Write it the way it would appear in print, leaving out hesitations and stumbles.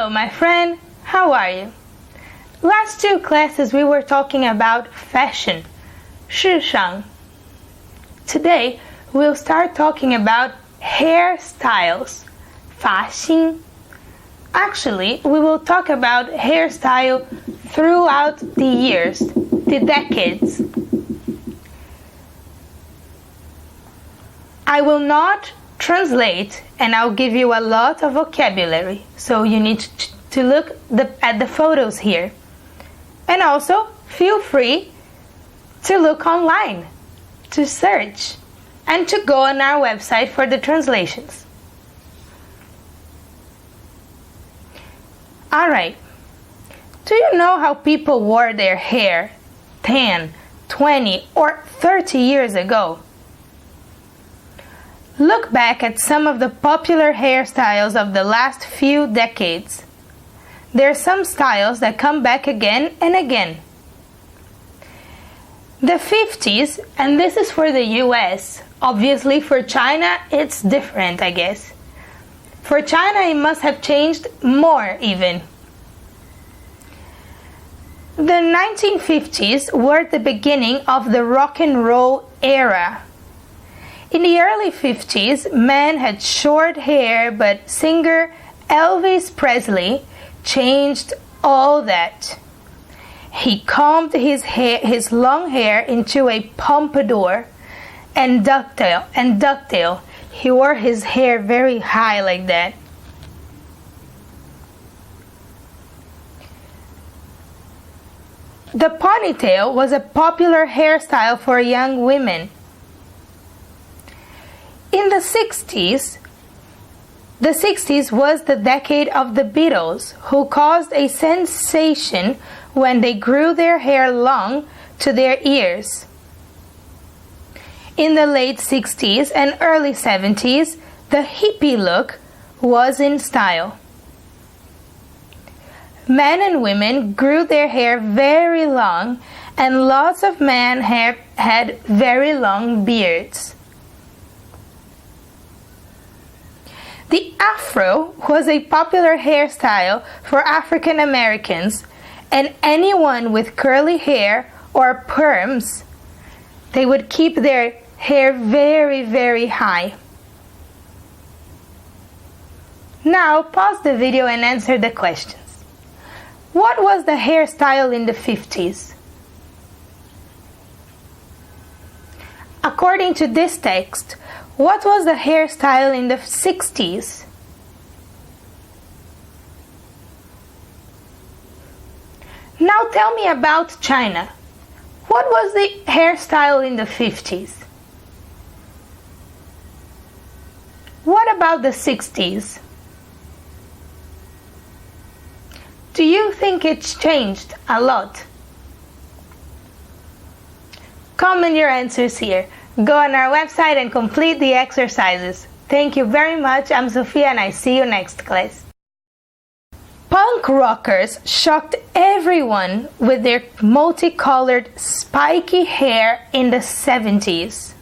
Hello, my friend. How are you? Last two classes we were talking about fashion, 时尚. Today we'll start talking about hairstyles, 发型. Actually, we will talk about hairstyle throughout the years, the decades. I will not translate, and I'll give you a lot of vocabulary, so you need to look at the photos here. And also, feel free to look online, to search, and to go on our website for the translations. Alright, do you know how people wore their hair 10, 20, or 30 years ago? Look back at some of the popular hairstyles of the last few decades. There are some styles that come back again and again. The 50s, and this is for the US, obviously for China it's different, I guess. For China it must have changed more even. The 1950s were the beginning of the rock and roll era. In the early 50s, men had short hair, but singer Elvis Presley changed all that. He combed his long hair into a pompadour and ducktail. He wore his hair very high like that. The ponytail was a popular hairstyle for young women. In the 60s was the decade of the Beatles, who caused a sensation when they grew their hair long to their ears. In the late 60s and early 70s, the hippie look was in style. Men and women grew their hair very long, and lots of men had very long beards. The afro was a popular hairstyle for African Americans, and anyone with curly hair or perms, they would keep their hair very, very high. Now pause the video and answer the questions. What was the hairstyle in the 50s? According to this text, what was the hairstyle in the 60s? Now tell me about China. What was the hairstyle in the 50s? What about the 60s? Do you think it's changed a lot? Comment your answers here. Go on our website and complete the exercises. Thank you very much. I'm Sofia and I see you next class. Punk rockers shocked everyone with their multicolored spiky hair in the 70s.